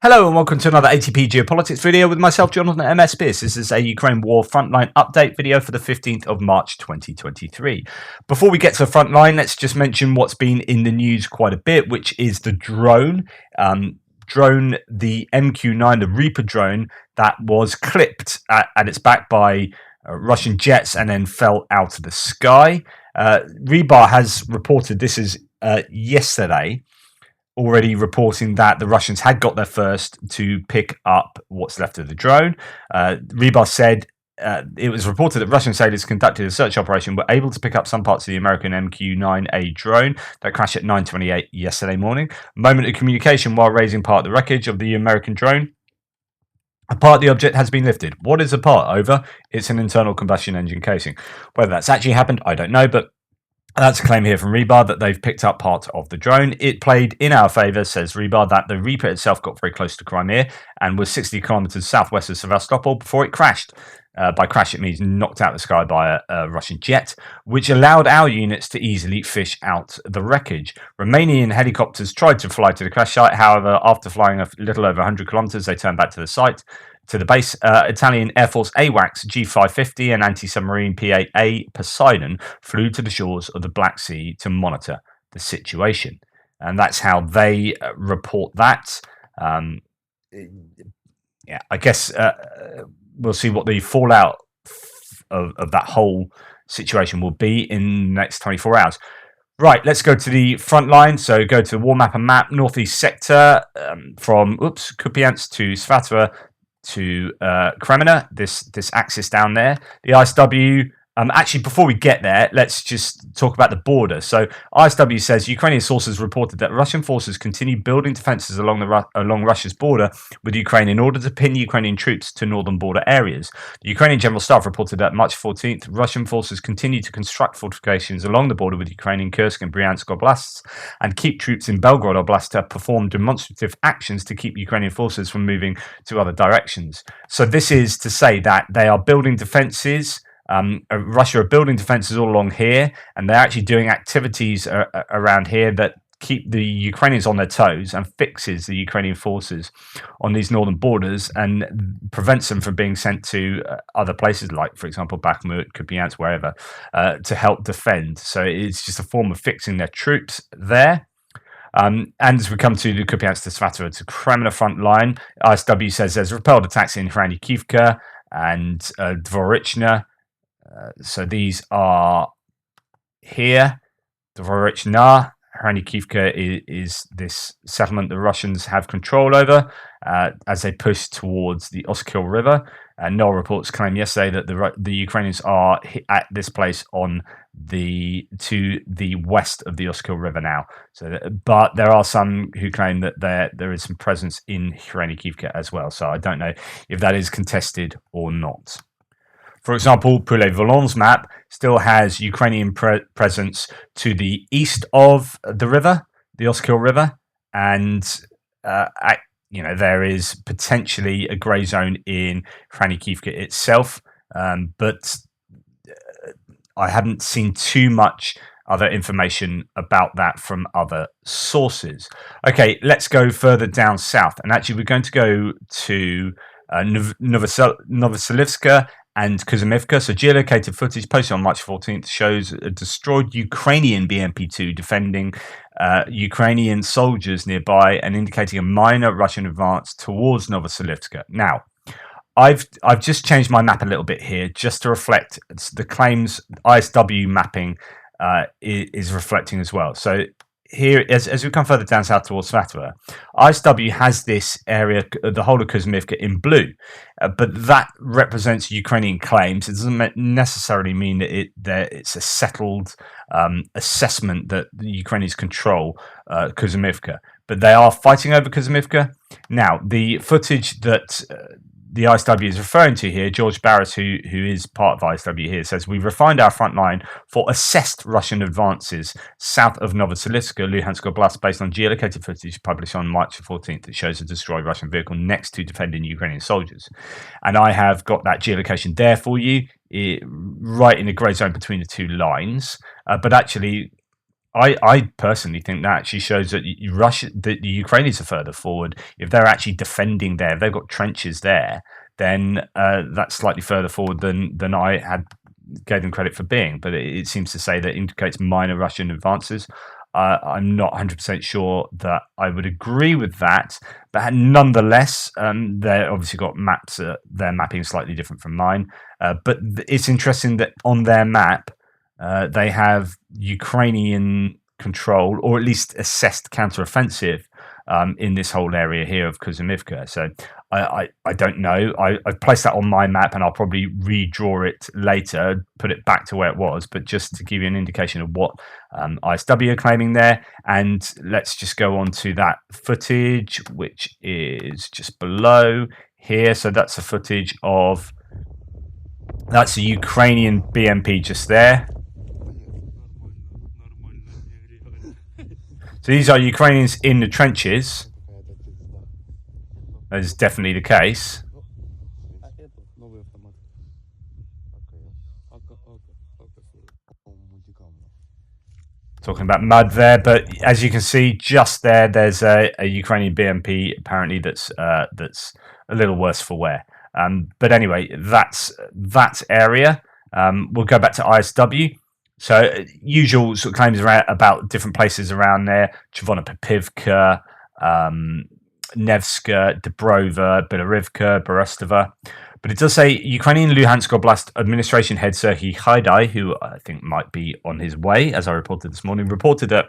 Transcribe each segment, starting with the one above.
Hello and welcome to another ATP Geopolitics video with myself, Jonathan MS Pierce. This is a Ukraine War Frontline update video for the 15th of March 2023. Before we get to the frontline, let's just mention what's been in the news quite a bit, which is the drone. The MQ-9, the Reaper drone, that was clipped at its back by Russian jets and then fell out of the sky. Rebar has reported, this is yesterday, already reporting that the Russians had got there first to pick up what's left of the drone. Rebar said it was reported that Russian sailors conducted a search operation were able to pick up some parts of the American MQ-9A drone that crashed at 9:28 yesterday morning. A moment of communication while raising part of the wreckage of the American drone. A part of the object has been lifted. What is a part? Over. It's an internal combustion engine casing. Whether that's actually happened, I don't know, but that's a claim here from Rebar that they've picked up part of the drone. It played in our favour, says Rebar, that the Reaper itself got very close to Crimea and was 60 kilometres southwest of Sevastopol before it crashed. By crash, it means knocked out of the sky by a Russian jet, which allowed our units to easily fish out the wreckage. Romanian helicopters tried to fly to the crash site. However, after flying a little over 100 kilometres, they turned back to the site. To the base, Italian Air Force AWACS G550 and anti-submarine PA-A Poseidon flew to the shores of the Black Sea to monitor the situation. And that's how they report that. Yeah, I guess we'll see what the fallout of that whole situation will be in the next 24 hours. Right, let's go to the front line. So go to the war map and map, northeast sector from Kupiansk to Svatova to Kremina, this axis down there. The ISW, actually, before we get there, let's just talk about the border. So ISW says Ukrainian sources reported that Russian forces continue building defences along Russia's border with Ukraine in order to pin Ukrainian troops to northern border areas. The Ukrainian General Staff reported that March 14th, Russian forces continue to construct fortifications along the border with Ukraine in Kursk and Bryansk oblasts and keep troops in Belgorod Oblast to perform demonstrative actions to keep Ukrainian forces from moving to other directions. So this is to say that they are building defences. Russia are building defences all along here, and they're actually doing activities around here that keep the Ukrainians on their toes and fixes the Ukrainian forces on these northern borders and prevents them from being sent to other places like, for example, Bakhmut, Kupiansk, wherever, to help defend. So it's just a form of fixing their troops there. And as we come to the Kupiansk to Svatova to Kremina front line, ISW says there's repelled attacks in Hranikivka and Dvorichna. So these are here. Dvorichna, Hranikivka is this settlement the Russians have control over as they push towards the Oskil River. NOAA reports claimed yesterday that the Ukrainians are at this place to the west of the Oskil River now. But there are some who claim that there is some presence in Hranikivka as well. So I don't know if that is contested or not. For example, Poulet-Volon's map still has Ukrainian presence to the east of the river, the Oskil River, and there is potentially a grey zone in Hranikivka itself, but I haven't seen too much other information about that from other sources. Okay, let's go further down south, and actually we're going to go to Novoselivska and Kuzmivka. So geolocated footage posted on March 14th shows a destroyed Ukrainian BMP-2 defending Ukrainian soldiers nearby and indicating a minor Russian advance towards Novoselivska. Now, I've just changed my map a little bit here just to reflect the claims ISW mapping is reflecting as well. So here, as we come further down south towards Svatova, ISW has this area, the whole of Kuzmivka, in blue, but that represents Ukrainian claims. It doesn't necessarily mean that it's a settled assessment that the Ukrainians control Kuzmivka, but they are fighting over Kuzmivka. Now, the footage that the ISW is referring to here, George Barris, who is part of ISW here, says, we refined our front line for assessed Russian advances south of Novoselivska, Luhansk Oblast, based on geolocated footage published on March 14th that shows a destroyed Russian vehicle next to defending Ukrainian soldiers. And I have got that geolocation there for you, right in the grey zone between the two lines. But actually, I personally think that actually shows that the Ukrainians are further forward. If they're actually defending there, if they've got trenches there, then that's slightly further forward than I had gave them credit for being. But it seems to say that indicates minor Russian advances. I'm not 100% sure that I would agree with that, but nonetheless, they've obviously got maps. Their mapping is slightly different from mine, but it's interesting that on their map they have Ukrainian control, or at least assessed counteroffensive, in this whole area here of Kuzmivka. So I don't know. I've placed that on my map, and I'll probably redraw it later, put it back to where it was. But just to give you an indication of what ISW are claiming there, and let's just go on to that footage, which is just below here. So that's the footage of that's a Ukrainian BMP just there. So these are Ukrainians in the trenches. That is definitely the case. Talking about mud there, but as you can see, just there's a Ukrainian BMP apparently that's a little worse for wear. But anyway, that's that area. We'll go back to ISW. So usual sort of claims about different places around there: Chvonopipivka, Nevska, Dubrova, Bilorivka, Berestova. But it does say Ukrainian Luhansk Oblast Administration head Serhiy Haidai, who I think might be on his way, as I reported this morning, reported that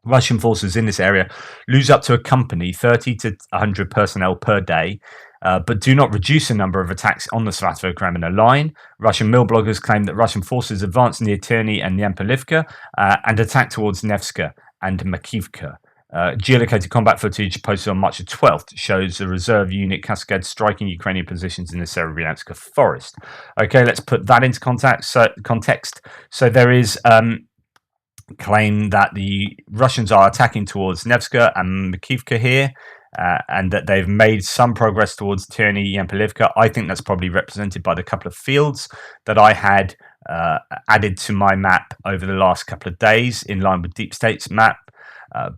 Russian forces in this area lose up to a company, 30 to 100 personnel per day, but do not reduce the number of attacks on the Svatovo-Kremena line. Russian mill bloggers claim that Russian forces advanced near Terny and Nyempelivka and attacked towards Nevska and Makivka. Geolocated combat footage posted on March the 12th shows a reserve unit cascade striking Ukrainian positions in the Serebrenyanska forest. Okay, let's put that into context. So there is claim that the Russians are attacking towards Nevska and Makivka here, and that they've made some progress towards Terny and Nyempelivka. I think that's probably represented by the couple of fields that I had added to my map over the last couple of days in line with Deep State's map.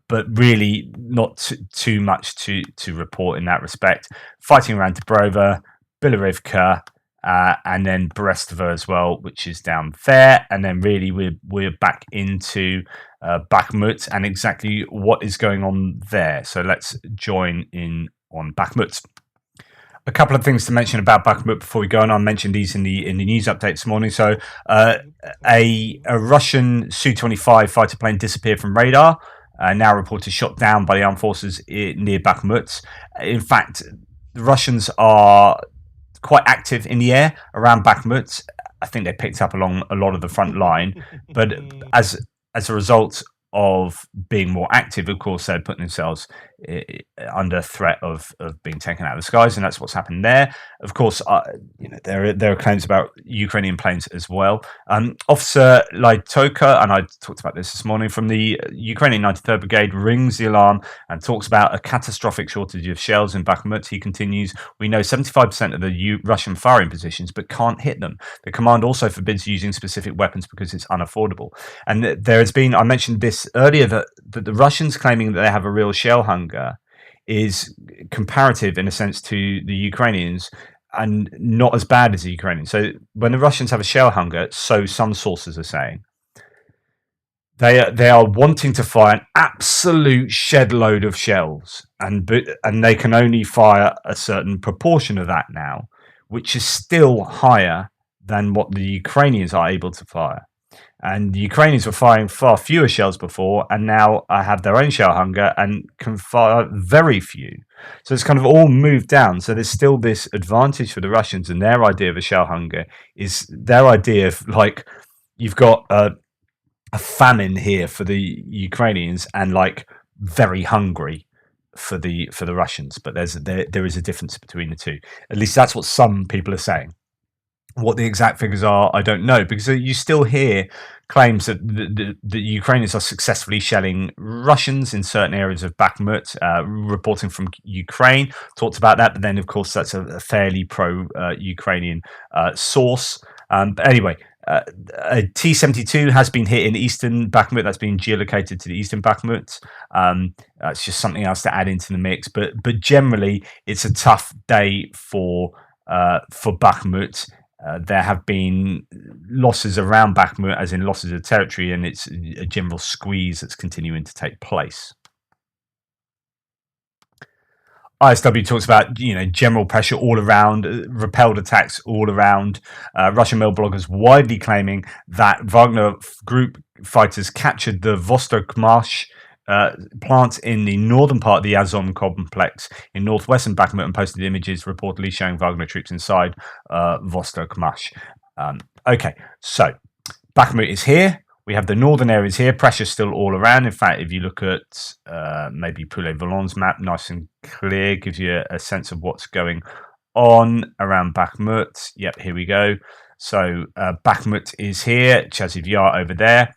But really not too much to report in that respect. Fighting around Dubrova, Bilorivka, and then Berestova as well, which is down there. And then really we're back into Bakhmut and exactly what is going on there. So let's join in on Bakhmut. A couple of things to mention about Bakhmut before we go on. I mentioned these in the news update this morning. So a Russian Su-25 fighter plane disappeared from radar. Now reported shot down by the armed forces near Bakhmut. In fact, the Russians are quite active in the air around Bakhmut. I think they picked up along a lot of the front line, but as a result of being more active, of course, they're putting themselves under threat of being taken out of the skies, and that's what's happened there. Of course, there are claims about Ukrainian planes as well. Officer Laitoka, and I talked about this morning, from the Ukrainian 93rd Brigade rings the alarm and talks about a catastrophic shortage of shells in Bakhmut. He continues, "We know 75% of the Russian firing positions, but can't hit them. The command also forbids using specific weapons because it's unaffordable." And there has been, I mentioned this earlier, that the Russians claiming that they have a real shell hunger is comparative in a sense to the Ukrainians, and not as bad as the Ukrainians. So when the Russians have a shell hunger, so some sources are saying, they are wanting to fire an absolute shed load of shells, and they can only fire a certain proportion of that now, which is still higher than what the Ukrainians are able to fire. And the Ukrainians were firing far fewer shells before, and now have their own shell hunger and can fire very few. So it's kind of all moved down. So there's still this advantage for the Russians, and their idea of a shell hunger is their idea of, like, you've got a famine here for the Ukrainians and like very hungry for the Russians. But there is a difference between the two. At least that's what some people are saying. What the exact figures are, I don't know, because you still hear claims that the Ukrainians are successfully shelling Russians in certain areas of Bakhmut. Reporting from Ukraine talked about that, but then of course that's a fairly pro-Ukrainian source. But anyway, A T-72 has been hit in eastern Bakhmut. That's been geolocated to the eastern Bakhmut. That's just something else to add into the mix. But generally, it's a tough day for Bakhmut. There have been losses around Bakhmut, as in losses of territory, and it's a general squeeze that's continuing to take place. ISW talks about general pressure all around, repelled attacks all around. Russian mail bloggers widely claiming that Wagner group fighters captured the Vostok-Marsh plant in the northern part of the Azov complex in northwestern Bakhmut and posted images reportedly showing Wagner troops inside Vostok-Marsh. Okay, so Bakhmut is here. We have the northern areas here. Pressure still all around. In fact, if you look at maybe Poulet-Volon's map, nice and clear, gives you a sense of what's going on around Bakhmut. Yep, here we go. So Bakhmut is here. Chasiv Yar over there.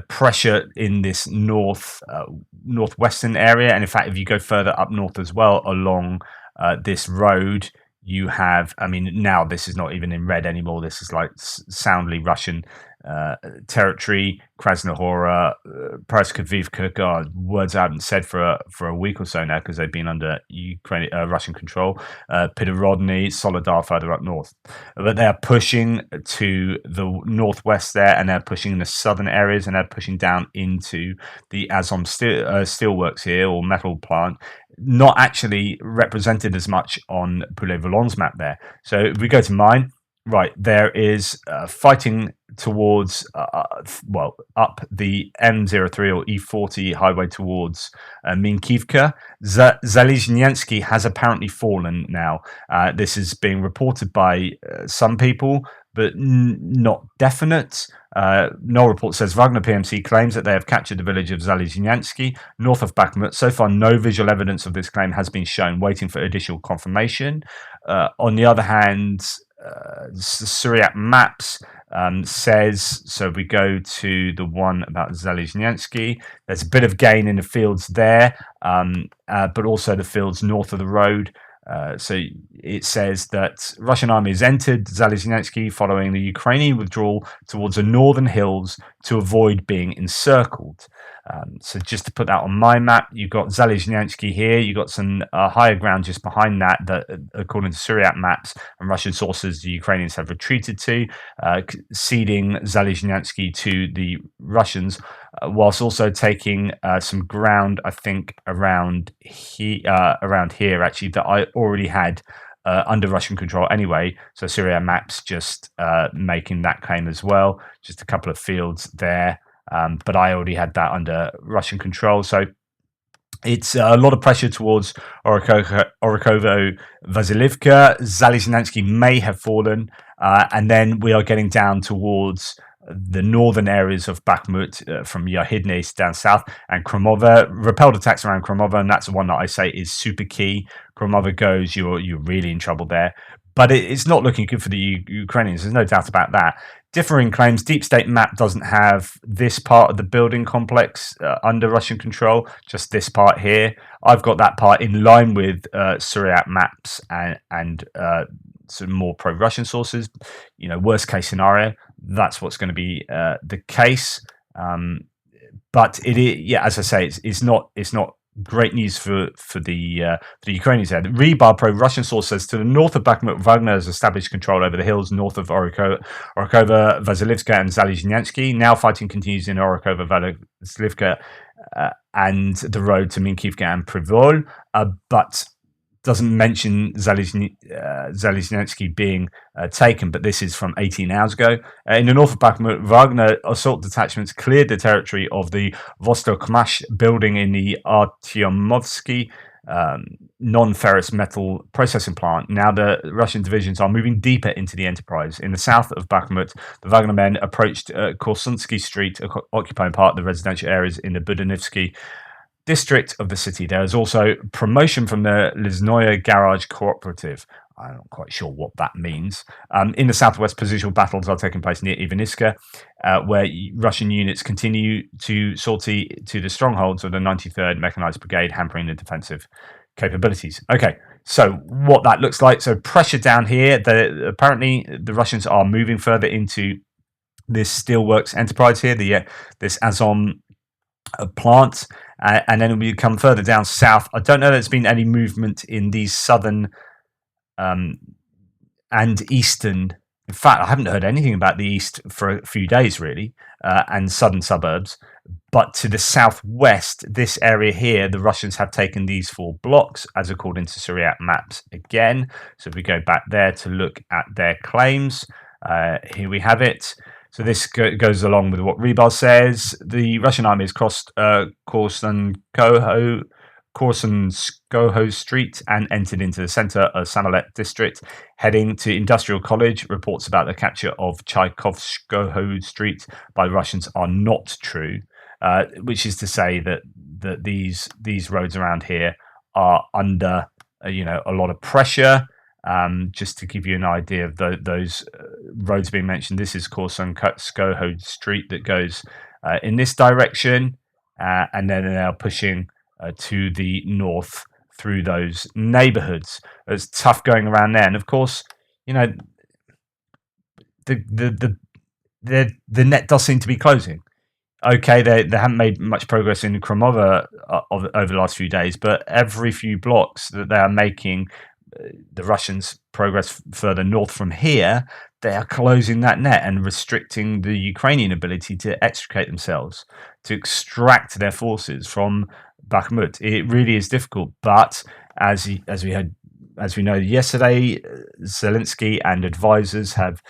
Pressure in this northwestern area, and in fact, if you go further up north as well along this road, you have. I mean, now this is not even in red anymore. This is like soundly Russian territory. Krasnohora, Avdiivka, God, words I haven't said for a week or so now because they've been under Russian control. Pidorodny, Solidar further up north, but they are pushing to the northwest there, and they're pushing in the southern areas, and they're pushing down into the Azov steelworks here, or metal plant. Not actually represented as much on Poulet-Volon's map there. So if we go to mine. Right, there is fighting towards, up the M03 or E40 highway towards Minkivka. Zalizhnyansky has apparently fallen now. This is being reported by some people, but not definite. No report says Wagner PMC claims that they have captured the village of Zalizhnyansky, north of Bakhmut. So far, no visual evidence of this claim has been shown, waiting for additional confirmation. On the other hand, Syriac Maps says, so we go to the one about Zalizhnyansky, there's a bit of gain in the fields there, but also the fields north of the road. So it says that Russian army has entered Zalizhnyansky following the Ukrainian withdrawal towards the northern hills to avoid being encircled. So just to put that on my map, you've got Zalizhnyansky here. You've got some higher ground just behind that, according to Syriac maps and Russian sources, the Ukrainians have retreated to, ceding Zalizhnyansky to the Russians, whilst also taking some ground, I think, around here, actually, that I already had under Russian control anyway. So Syria maps just making that claim as well. Just a couple of fields there. But I already had that under Russian control. So it's a lot of pressure towards Orikovo-Vasilivka. Zalizhnyansky may have fallen. And then we are getting down towards the northern areas of Bakhmut, from Yahidnes down south, and Kromova. Repelled attacks around Kromova, and that's the one that I say is super key. Kromova goes, you're really in trouble there. But it's not looking good for the Ukrainians. There's no doubt about that. Differing claims. Deep State map doesn't have this part of the building complex under Russian control, just this part here. I've got that part in line with Syriac maps and some more pro-Russian sources. Worst case scenario, that's what's going to be the case. But it is, as I say, it's not great news for the Ukrainians there. The Rebar pro-Russian source says to the north of Bakhmut, Wagner has established control over the hills north of Orikova, Vasilivka, and Zalizhnyansky. Now fighting continues in Orikova, Vasilivka, and the road to Minkivka and Privol, but doesn't mention Zalizhnyansky being taken, but this is from 18 hours ago. In the north of Bakhmut, Wagner assault detachments cleared the territory of the Vostok-Mash building in the Artyomovsky non-ferrous metal processing plant. Now the Russian divisions are moving deeper into the enterprise. In the south of Bakhmut, the Wagner men approached Korsunsky Street, occupying part of the residential areas in the Budanivsky district of the city. There is also promotion from the Liznoye Garage Cooperative. I'm not quite sure what that means. In the southwest, positional battles are taking place near Ivaniska, where Russian units continue to sortie to the strongholds of the 93rd Mechanized Brigade, hampering the defensive capabilities. Okay, so what that looks like. So pressure down here. Apparently, the Russians are moving further into this steelworks enterprise here, this Azom plant, and then we come further down south. I don't know there's been any movement in these southern and eastern. In fact, I haven't heard anything about the east for a few days, really, and southern suburbs. But to the southwest, this area here, the Russians have taken these 4 blocks, as according to Syriac maps again. So if we go back there to look at their claims, here we have it. So this goes along with what Rebar says. The Russian army has crossed Korsunskoho Street and entered into the centre of Sanalet district, heading to Industrial College. Reports about the capture of Tchaikovskoho Street by the Russians are not true, which is to say that these roads around here are under a lot of pressure. Just to give you an idea of those roads being mentioned, this is Korsunskoho Street that goes in this direction, and then they're pushing to the north through those neighborhoods. It's tough going around there, and of course, the net does seem to be closing. Okay, they haven't made much progress in Kromova over the last few days, but every few blocks that they are making, the Russians progress further north from here, they are closing that net and restricting the Ukrainian ability to extricate themselves, to extract their forces from Bakhmut. It really is difficult, but as we know yesterday, Zelensky and advisors have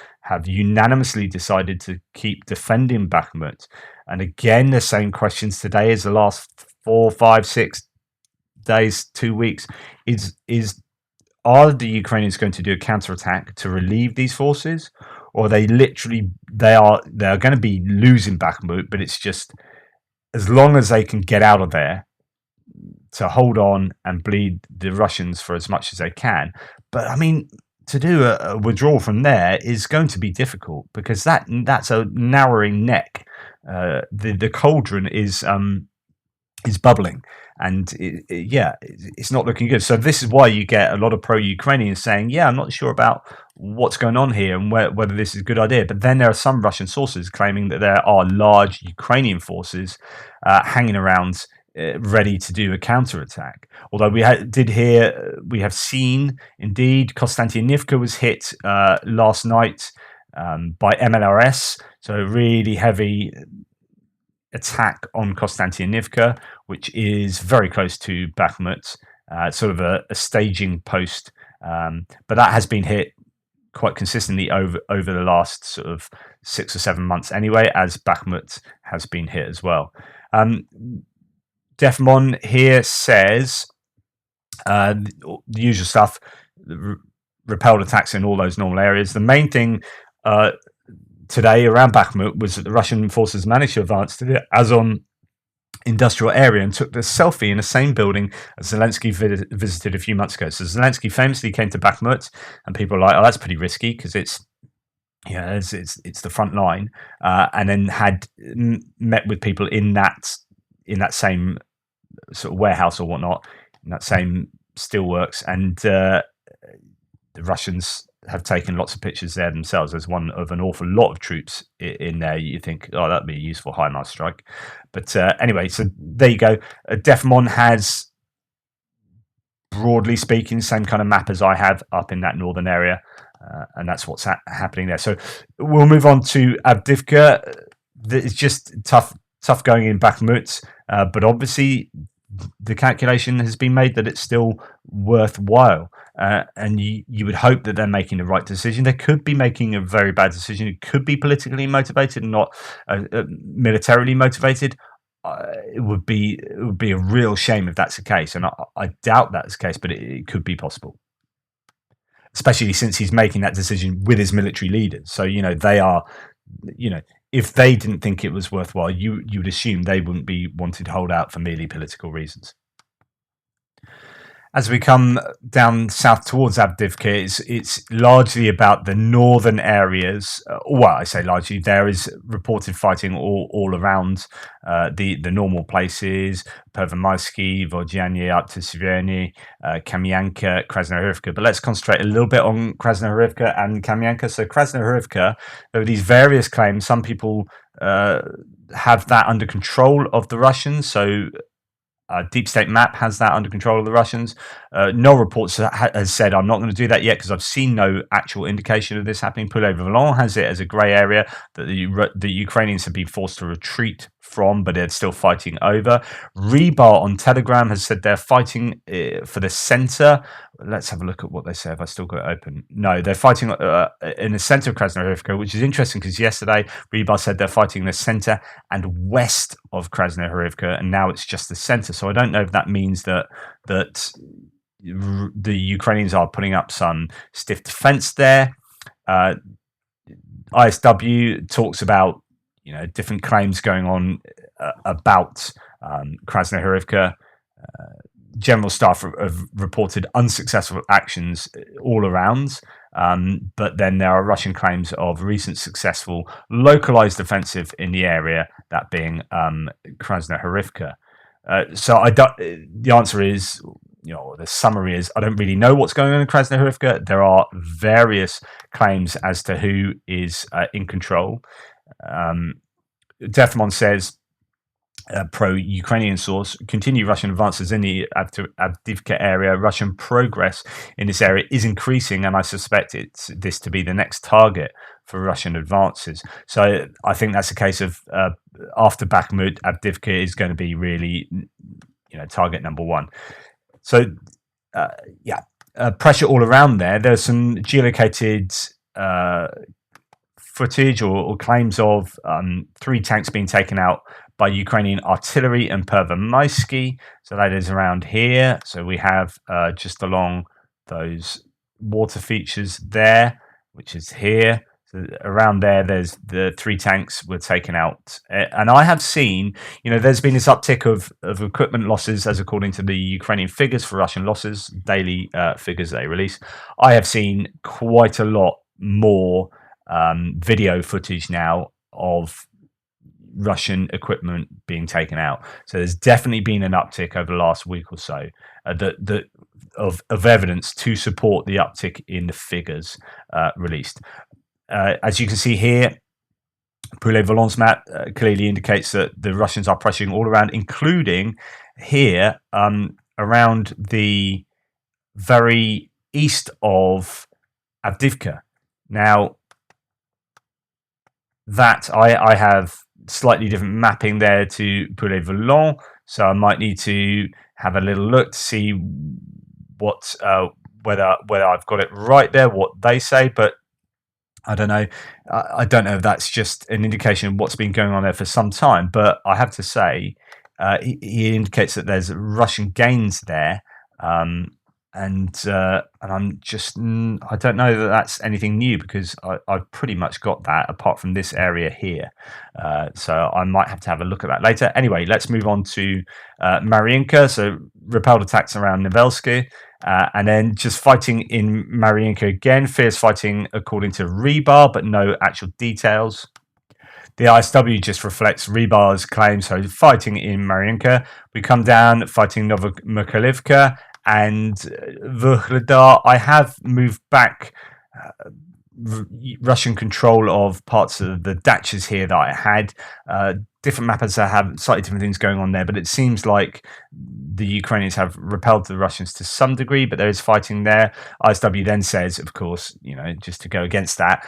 unanimously decided to keep defending Bakhmut. And again, the same questions today as the last 4, 5, 6 days, 2 weeks. Are the Ukrainians going to do a counterattack to relieve these forces, or are they are going to be losing Bakhmut? But it's just as long as they can get out of there, to hold on and bleed the Russians for as much as they can. But I mean, to do a withdrawal from there is going to be difficult, because that's a narrowing neck. The cauldron is bubbling, and it's not looking good. So this is why you get a lot of pro-Ukrainians saying, "Yeah, I'm not sure about what's going on here and whether this is a good idea." But then there are some Russian sources claiming that there are large Ukrainian forces hanging around, ready to do a counterattack. Although we have seen indeed Konstantinivka was hit last night by MLRS, so a really heavy attack on Konstantinivka, which is very close to Bakhmut, sort of a staging post, but that has been hit quite consistently over the last sort of 6 or 7 months anyway, as Bakhmut has been hit as well. Defmon here says the usual stuff, repelled attacks in all those normal areas. The main thing today around Bakhmut was that the Russian forces managed to advance to the Azov industrial area and took the selfie in the same building as Zelensky visited a few months ago. So Zelensky famously came to Bakhmut, and people are like, "Oh, that's pretty risky because it's the front line," and then had met with people in that same sort of warehouse or whatnot, in that same steelworks, and the Russians have taken lots of pictures there themselves. There's one of an awful lot of troops in there. You think, oh, that'd be a useful HIMARS strike. But anyway, so there you go. Defmon has, broadly speaking, same kind of map as I have up in that northern area, and that's what's happening there. So we'll move on to Avdiivka. It's just tough going in Bakhmut, but obviously the calculation has been made that it's still worthwhile, and you would hope that they're making the right decision. They could be making a very bad decision. It could be politically motivated and not militarily motivated. It would be a real shame if that's the case, and I doubt that's the case, but it could be possible, especially since he's making that decision with his military leaders. So they are, if they didn't think it was worthwhile, you would assume they wouldn't be wanting to hold out for merely political reasons. As we come down south towards Avdiivka, it's largely about the northern areas. Well, I say largely. There is reported fighting all around the normal places: Pervomaysky, Vodyanye, up to Severny, Kamyanka, Krasnohorivka. But let's concentrate a little bit on Krasnohorivka and Kamyanka. So Krasnohorivka, there are these various claims. Some people have that under control of the Russians. So Deep State Map has that under control of the Russians. No reports has said I'm not going to do that yet because I've seen no actual indication of this happening. Poulet-Volant has it as a grey area that the Ukrainians have been forced to retreat from, but they're still fighting over. Rebar on Telegram has said they're fighting for the centre. Let's have a look at what they say. If I still got it open, no, they're fighting in the centre of Krasnohorivka, which is interesting because yesterday Rebar said they're fighting in the centre and west of Krasnohorivka, and now it's just the centre. So I don't know if that means that the Ukrainians are putting up some stiff defence there. ISW talks about different claims going on about Krasnohorivka. General staff have reported unsuccessful actions all around, but then there are Russian claims of recent successful localized offensive in the area, that being Krasnohorivka. So the answer is, the summary is, I don't really know what's going on in Krasnohorivka. There are various claims as to who is in control. Defmon says, pro-Ukrainian source, continue Russian advances in the Avdiivka area. Russian progress in this area is increasing, and I suspect it's this to be the next target for Russian advances. So I think that's a case of after Bakhmut, Avdiivka is going to be really, target number one. So pressure all around there. There's some geolocated footage or claims of 3 tanks being taken out by Ukrainian artillery in Pervomaysky. So that is around here. So we have just along those water features there, which is here. So around there's the 3 tanks were taken out. And I have seen, there's been this uptick of equipment losses as according to the Ukrainian figures for Russian losses, daily figures they release. I have seen quite a lot more video footage now of Russian equipment being taken out. So there's definitely been an uptick over the last week or so of evidence to support the uptick in the figures released. As you can see here, Poulet-Volant's map clearly indicates that the Russians are pressuring all around, including here around the very east of Avdiivka. Now, that I have slightly different mapping there to Poulet-Volant, so I might need to have a little look to see what whether I've got it right there, what they say, but I don't know. I don't know if that's just an indication of what's been going on there for some time, but I have to say he indicates that there's Russian gains there, and I'm just I don't know that that's anything new because I've pretty much got that apart from this area here, so I might have to have a look at that later. Anyway, let's move on to Marinka. So repelled attacks around Nevelsky, and then just fighting in Marinka again. Fierce fighting according to Rebar, but no actual details. The ISW just reflects Rebar's claims. So fighting in Marinka, we come down fighting Novomykhailivka and Vuhledar. I have moved back Russian control of parts of the dachas here that I had. Different mappers have slightly different things going on there, but it seems like the Ukrainians have repelled the Russians to some degree, but there is fighting there. ISW then says, of course, just to go against that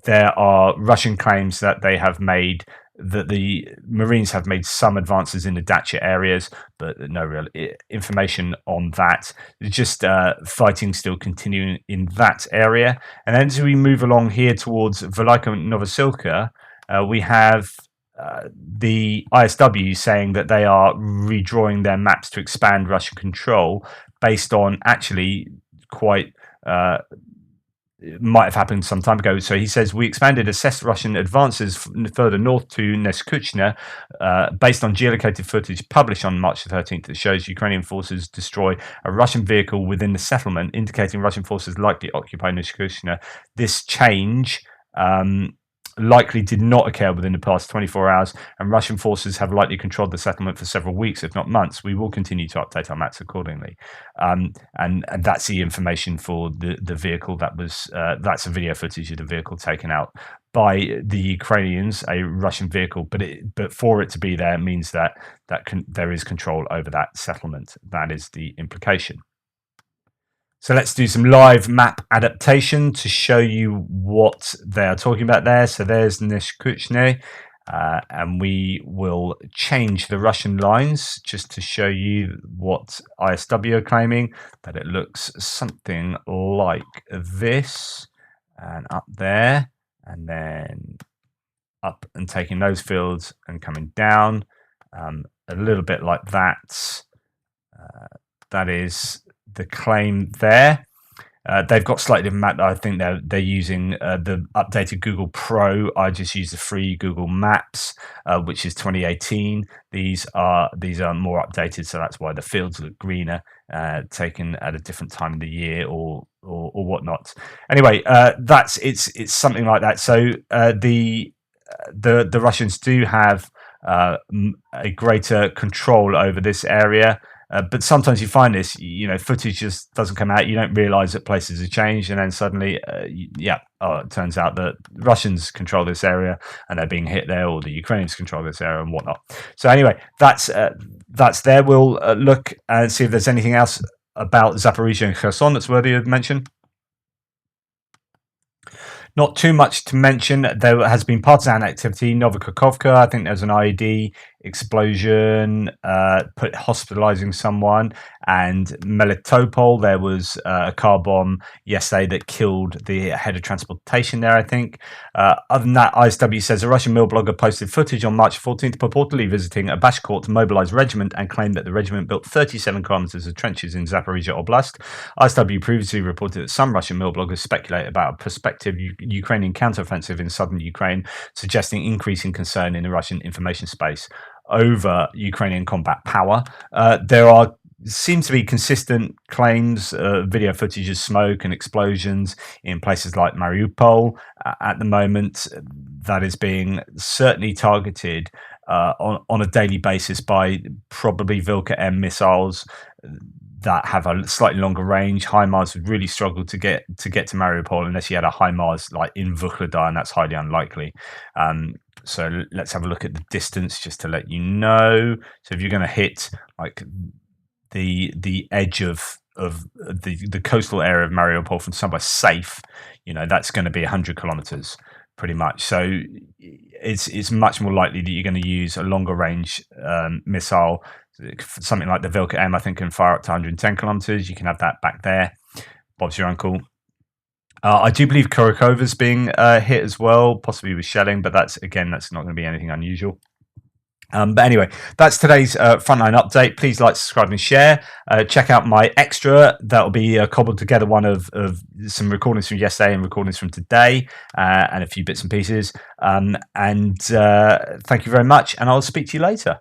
there are Russian claims that they have made that the Marines have made some advances in the dacha areas, but no real information on that. It's just fighting still continuing in that area. And then as we move along here towards Velika Novosilka, we have the ISW saying that they are redrawing their maps to expand Russian control based on actually quite it might have happened some time ago. So he says, we expanded assessed Russian advances further north to Neskuchna based on geolocated footage published on March the 13th that shows Ukrainian forces destroy a Russian vehicle within the settlement, indicating Russian forces likely occupy Neskuchna. This change likely did not occur within the past 24 hours, and Russian forces have likely controlled the settlement for several weeks, if not months. We will continue to update our maps accordingly. And that's the information for the vehicle that was, that's a video footage of the vehicle taken out by the Ukrainians, a Russian vehicle, but for it to be there means that there is control over that settlement. That is the implication. So let's do some live map adaptation to show you what they are talking about there. So there's Neshkuchne, and we will change the Russian lines just to show you what ISW are claiming, that it looks something like this, and up there, and then up and taking those fields and coming down, a little bit like that. That is the claim there. They've got slightly different map. I think they're using the updated Google Pro. I just use the free Google Maps, which is 2018. These are more updated, so that's why the fields look greener, taken at a different time of the year or whatnot. Anyway, it's something like that. So the Russians do have a greater control over this area. But sometimes you find this, footage just doesn't come out. You don't realize that places have changed, and then suddenly, it turns out that Russians control this area and they're being hit there, or the Ukrainians control this area and whatnot. So anyway, that's there. We'll look and see if there's anything else about Zaporizhia and Kherson that's worthy of mention. Not too much to mention. There has been partisan activity. Novokakhovka, I think there's an IED explosion, hospitalizing someone. And Melitopol, there was a car bomb yesterday that killed the head of transportation there, I think. Other than that, ISW says a Russian mill blogger posted footage on March 14th purportedly visiting a Bashkort mobilized regiment and claimed that the regiment built 37 kilometers of trenches in Zaporizhia Oblast. ISW previously reported that some Russian mill bloggers speculate about a prospective Ukrainian counteroffensive in southern Ukraine, suggesting increasing concern in the Russian information space over Ukrainian combat power. There seems to be consistent claims, video footage of smoke and explosions in places like Mariupol at the moment. That is being certainly targeted on a daily basis by probably Vilka M missiles that have a slightly longer range. HIMARS would really struggle to get to Mariupol unless you had a HIMARS like in Vuhledar, and that's highly unlikely. So let's have a look at the distance just to let you know. So if you're going to hit like the edge of the coastal area of Mariupol from somewhere safe, that's going to be 100 kilometers pretty much. So it's much more likely that you're going to use a longer range missile. Something like the Vilka M, I think, can fire up to 110 kilometers. You can have that back there. Bob's your uncle. I do believe Kurakova's being hit as well, possibly with shelling, but that's not going to be anything unusual. But anyway, that's today's Frontline update. Please like, subscribe, and share. Check out my extra. That'll be cobbled together one of some recordings from yesterday and recordings from today, and a few bits and pieces. And thank you very much, and I'll speak to you later.